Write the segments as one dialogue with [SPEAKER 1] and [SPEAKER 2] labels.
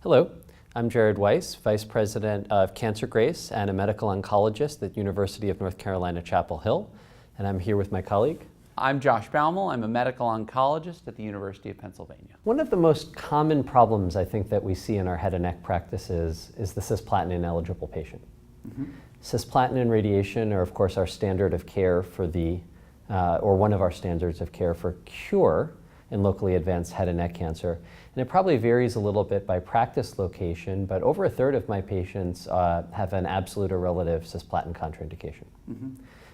[SPEAKER 1] Hello, I'm Jared Weiss, Vice President of Cancer Grace and a medical oncologist at University of North Carolina, Chapel Hill, and I'm here with my colleague.
[SPEAKER 2] I'm Josh Bauml. I'm a medical oncologist at the University of Pennsylvania.
[SPEAKER 1] One of the most common problems I think that we see in our head and neck practices is the cisplatin-ineligible patient. Cisplatin and radiation are, of course, our standard of care for or one of our standards of care for cure in locally advanced head and neck cancer. And it probably varies a little bit by practice location, but over a third of my patients have an absolute or relative cisplatin contraindication.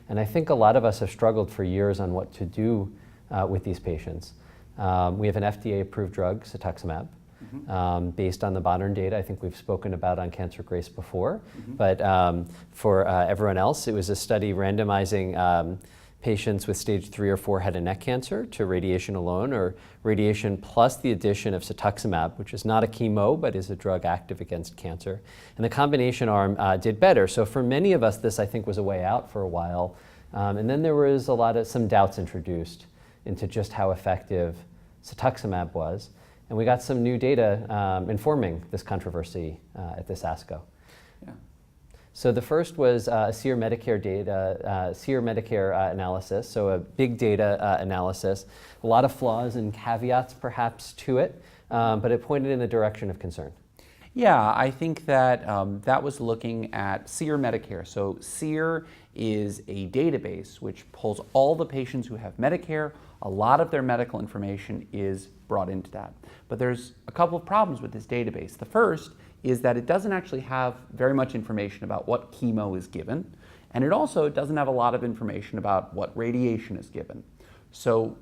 [SPEAKER 1] And I think a lot of us have struggled for years on what to do with these patients. We have an FDA-approved drug, cetuximab, based on the modern data I think we've spoken about on Cancer Grace before. But for everyone else, it was a study randomizing patients with stage 3 or 4 head and neck cancer to radiation alone, or radiation plus the addition of cetuximab, which is not a chemo but is a drug active against cancer. And the combination arm did better. So for many of us, this I think was a way out for a while. And then there was some doubts introduced into just how effective cetuximab was. And we got some new data informing this controversy at this ASCO. So the first was Seer Medicare Seer Medicare analysis, so a big data analysis. A lot of flaws and caveats perhaps to it, but it pointed in the direction of concern.
[SPEAKER 2] Yeah, I think that that was looking at Seer Medicare. So Seer is a database which pulls all the patients who have Medicare. A lot of their medical information is brought into that. But there's a couple of problems with this database. The first is that it doesn't actually have very much information about what chemo is given, and it also doesn't have a lot of information about what radiation is given. So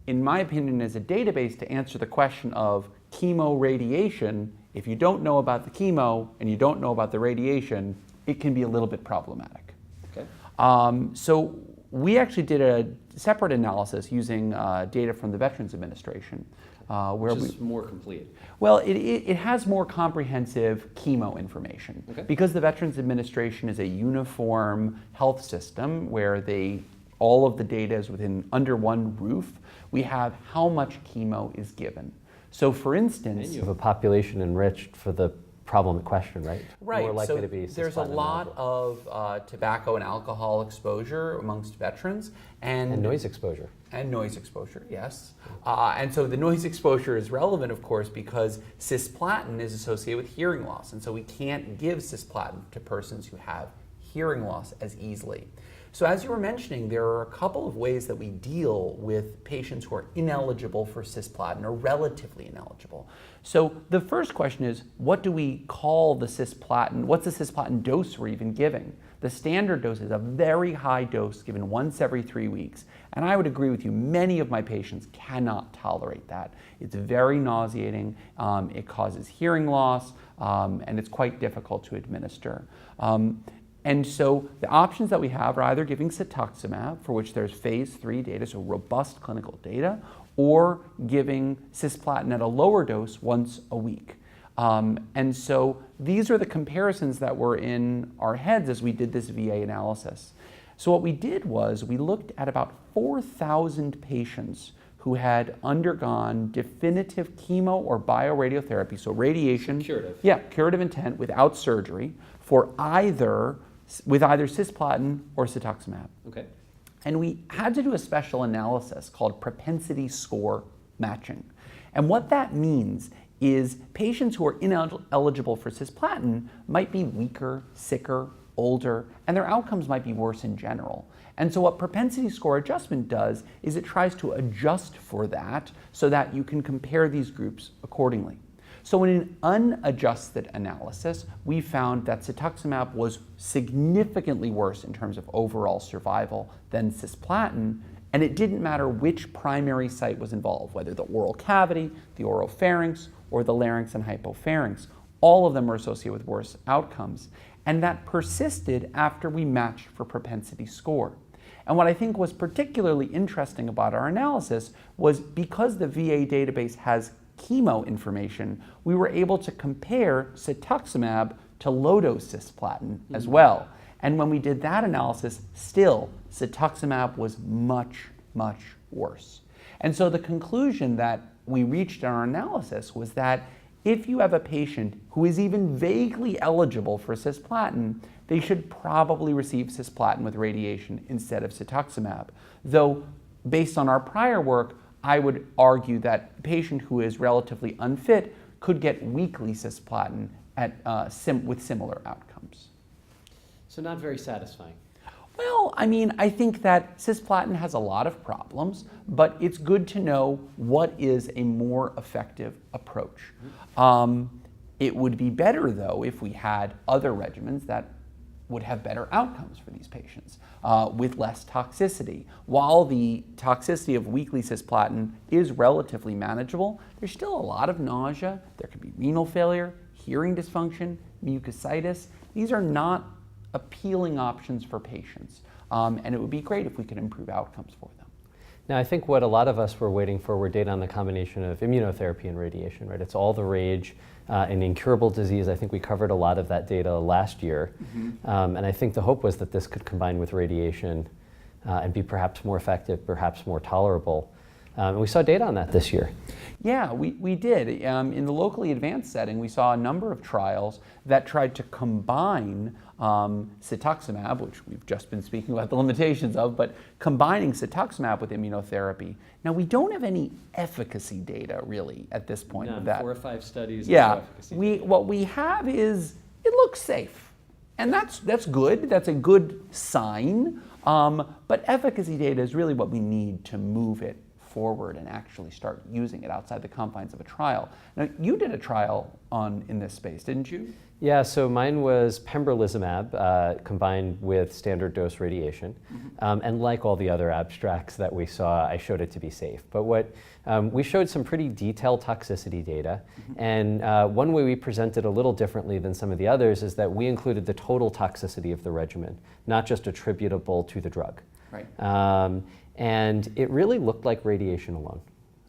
[SPEAKER 2] in my opinion, as a database to answer the question of chemo radiation, if you don't know about the chemo and you don't know about the radiation, it can be a little bit problematic.
[SPEAKER 1] Okay.
[SPEAKER 2] So we actually did a separate analysis using data from the Veterans Administration.
[SPEAKER 1] Which is more complete.
[SPEAKER 2] Well, it has more comprehensive chemo information.
[SPEAKER 1] Okay.
[SPEAKER 2] Because the Veterans Administration is a uniform health system where all of the data is under one roof, we have how much chemo is given. So for instance...
[SPEAKER 1] And you have a population enriched for the problem in question, right?
[SPEAKER 2] Right.
[SPEAKER 1] More likely
[SPEAKER 2] so
[SPEAKER 1] to be
[SPEAKER 2] there's a lot of tobacco and alcohol exposure amongst veterans.
[SPEAKER 1] And noise exposure.
[SPEAKER 2] And noise exposure, yes. And so the noise exposure is relevant, of course, because cisplatin is associated with hearing loss. And so we can't give cisplatin to persons who have hearing loss as easily. So as you were mentioning, there are a couple of ways that we deal with patients who are ineligible for cisplatin or relatively ineligible. So the first question is, what do we call the cisplatin? What's the cisplatin dose we're even giving? The standard dose is a very high dose given once every 3 weeks. And I would agree with you, many of my patients cannot tolerate that. It's very nauseating, it causes hearing loss, and it's quite difficult to administer. And so the options that we have are either giving cetuximab, for which there's phase 3 data, so robust clinical data, or giving cisplatin at a lower dose once a week. And so these are the comparisons that were in our heads as we did this VA analysis. So what we did was we looked at about 4,000 patients who had undergone definitive chemo or bioradiotherapy, so radiation,
[SPEAKER 1] Curative.
[SPEAKER 2] Yeah, curative intent without surgery, with either cisplatin or cetuximab.
[SPEAKER 1] Okay.
[SPEAKER 2] And we had to do a special analysis called propensity score matching. And what that means is patients who are ineligible for cisplatin might be weaker, sicker, older, and their outcomes might be worse in general. And so what propensity score adjustment does is it tries to adjust for that so that you can compare these groups accordingly. So in an unadjusted analysis, we found that cetuximab was significantly worse in terms of overall survival than cisplatin, and it didn't matter which primary site was involved, whether the oral cavity, the oropharynx, or the larynx and hypopharynx. All of them were associated with worse outcomes, and that persisted after we matched for propensity score. And what I think was particularly interesting about our analysis was because the VA database has chemo information, we were able to compare cetuximab to low-dose cisplatin as well. And when we did that analysis, still, cetuximab was much, much worse. And so the conclusion that we reached in our analysis was that if you have a patient who is even vaguely eligible for cisplatin, they should probably receive cisplatin with radiation instead of cetuximab. Though, based on our prior work, I would argue that a patient who is relatively unfit could get weekly cisplatin with similar outcomes.
[SPEAKER 1] So not very satisfying.
[SPEAKER 2] Well, I mean, I think that cisplatin has a lot of problems, but it's good to know what is a more effective approach. It would be better, though, if we had other regimens that would have better outcomes for these patients with less toxicity. While the toxicity of weekly cisplatin is relatively manageable, there's still a lot of nausea. There could be renal failure, hearing dysfunction, mucositis. These are not appealing options for patients, and it would be great if we could improve outcomes for them.
[SPEAKER 1] Now, I think what a lot of us were waiting for were data on the combination of immunotherapy and radiation, right? It's all the rage in incurable disease. I think we covered a lot of that data last year, and I think the hope was that this could combine with radiation and be perhaps more effective, perhaps more tolerable. And we saw data on that this year.
[SPEAKER 2] Yeah, we did. In the locally advanced setting, we saw a number of trials that tried to combine cetuximab, which we've just been speaking about the limitations of, but combining cetuximab with immunotherapy. Now, we don't have any efficacy data, really, at this point with that.
[SPEAKER 1] 4 or 5 studies.
[SPEAKER 2] Yeah, what we have is, it looks safe. And that's good. That's a good sign. But efficacy data is really what we need to move it forward and actually start using it outside the confines of a trial. Now, you did a trial in this space, didn't you?
[SPEAKER 1] Yeah, so mine was pembrolizumab combined with standard dose radiation. And like all the other abstracts that we saw, I showed it to be safe. But we showed some pretty detailed toxicity data. And one way we presented a little differently than some of the others is that we included the total toxicity of the regimen, not just attributable to the drug.
[SPEAKER 2] Right.
[SPEAKER 1] And it really looked like radiation alone.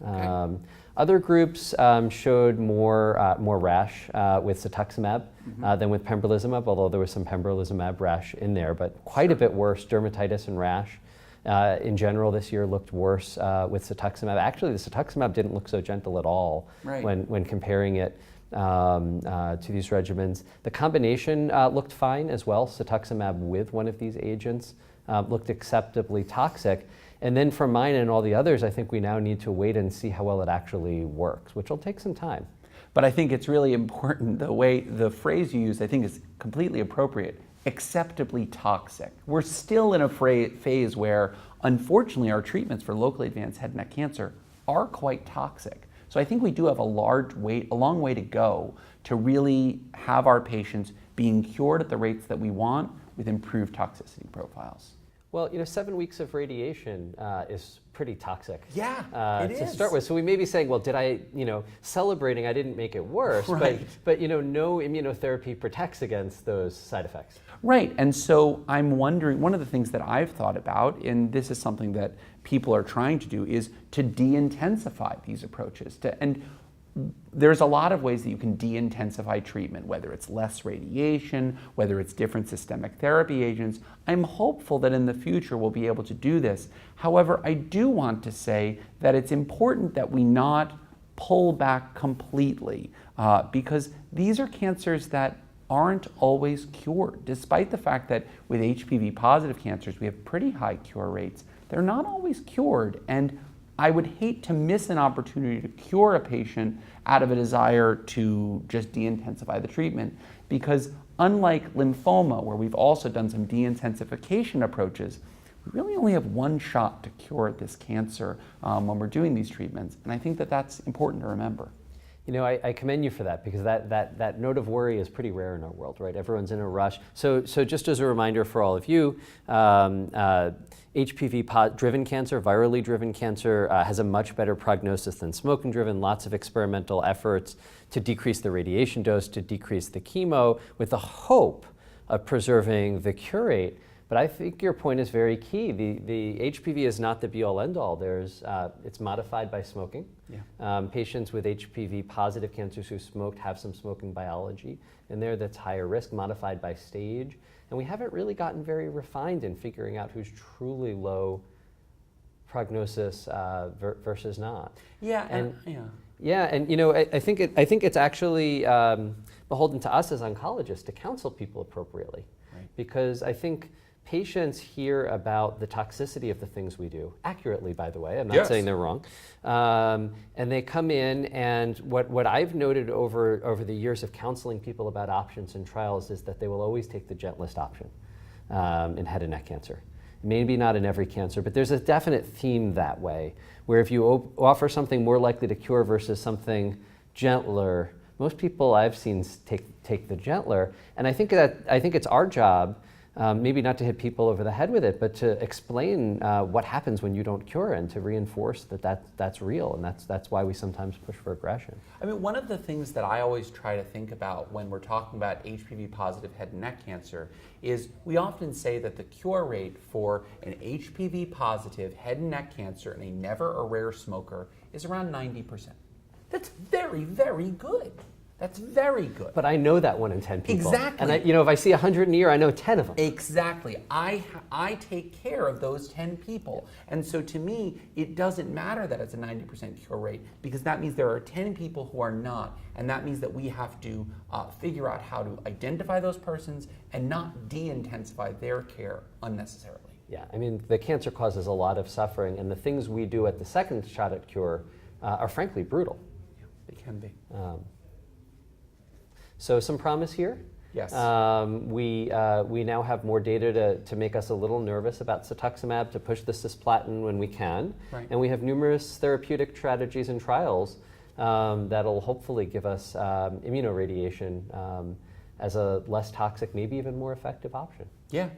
[SPEAKER 2] Okay.
[SPEAKER 1] Other groups showed more rash with cetuximab than with pembrolizumab, although there was some pembrolizumab rash in there, but quite a bit worse. Dermatitis and rash in general this year looked worse with cetuximab. Actually, the cetuximab didn't look so gentle at all when comparing it to these regimens. The combination looked fine as well. Cetuximab with one of these agents looked acceptably toxic. And then for mine and all the others, I think we now need to wait and see how well it actually works, which will take some time.
[SPEAKER 2] But I think it's really important, the phrase you use, I think is completely appropriate, acceptably toxic. We're still in a phase where, unfortunately, our treatments for locally advanced head and neck cancer are quite toxic. So I think we do have a long way to go to really have our patients being cured at the rates that we want with improved toxicity profiles.
[SPEAKER 1] Well, 7 weeks of radiation is pretty toxic.
[SPEAKER 2] Yeah, it is.
[SPEAKER 1] To start with. So we may be saying, well, did I, celebrating, I didn't make it worse, right. but no immunotherapy protects against those side effects.
[SPEAKER 2] Right, and so I'm wondering, one of the things that I've thought about, and this is something that people are trying to do, is to de-intensify these approaches. And there's a lot of ways that you can de-intensify treatment, whether it's less radiation, whether it's different systemic therapy agents. I'm hopeful that in the future we'll be able to do this. However, I do want to say that it's important that we not pull back completely because these are cancers that aren't always cured. Despite the fact that with HPV positive cancers we have pretty high cure rates, they're not always cured. And I would hate to miss an opportunity to cure a patient out of a desire to just de-intensify the treatment, because unlike lymphoma, where we've also done some de-intensification approaches, we really only have one shot to cure this cancer when we're doing these treatments, and I think that that's important to remember.
[SPEAKER 1] I commend you for that, because that note of worry is pretty rare in our world, right? Everyone's in a rush. So just as a reminder for all of you, HPV-driven cancer, virally driven cancer, has a much better prognosis than smoking-driven. Lots of experimental efforts to decrease the radiation dose, to decrease the chemo, with the hope of preserving the cure rate. But I think your point is very key. The HPV is not the be-all, end-all. It's modified by smoking. Yeah. Patients with HPV positive cancers who smoked have some smoking biology in there that's higher risk, modified by stage. And we haven't really gotten very refined in figuring out who's truly low prognosis versus not.
[SPEAKER 2] Yeah,
[SPEAKER 1] Yeah, and I think it's actually beholden to us as oncologists to counsel people appropriately,
[SPEAKER 2] Right.
[SPEAKER 1] because I think patients hear about the toxicity of the things we do, accurately, by the way. I'm not
[SPEAKER 2] Yes.
[SPEAKER 1] saying they're wrong. And they come in, and what I've noted over the years of counseling people about options and trials is that they will always take the gentlest option in head and neck cancer. Maybe not in every cancer, but there's a definite theme that way, where if you offer something more likely to cure versus something gentler, most people I've seen take the gentler. And I think it's our job, maybe not to hit people over the head with it, but to explain what happens when you don't cure, and to reinforce that's real, and that's why we sometimes push for aggression.
[SPEAKER 2] I mean, one of the things that I always try to think about when we're talking about HPV-positive head and neck cancer is we often say that the cure rate for an HPV-positive head and neck cancer in a never or rare smoker is around 90%. That's very, very good. That's very good.
[SPEAKER 1] But I know that 1 in 10 people.
[SPEAKER 2] Exactly.
[SPEAKER 1] And if I see 100 in a year, I know 10 of them.
[SPEAKER 2] Exactly. I take care of those 10 people. And so to me, it doesn't matter that it's a 90% cure rate, because that means there are 10 people who are not. And that means that we have to figure out how to identify those persons and not de-intensify their care unnecessarily.
[SPEAKER 1] Yeah, I mean, the cancer causes a lot of suffering, and the things we do at the second shot at cure are frankly brutal.
[SPEAKER 2] Yeah, they can be.
[SPEAKER 1] So some promise here.
[SPEAKER 2] Yes.
[SPEAKER 1] We now have more data to make us a little nervous about cetuximab, to push the cisplatin when we can.
[SPEAKER 2] Right.
[SPEAKER 1] And we have numerous therapeutic strategies and trials that'll hopefully give us immuno-radiation as a less toxic, maybe even more effective option.
[SPEAKER 2] Yeah.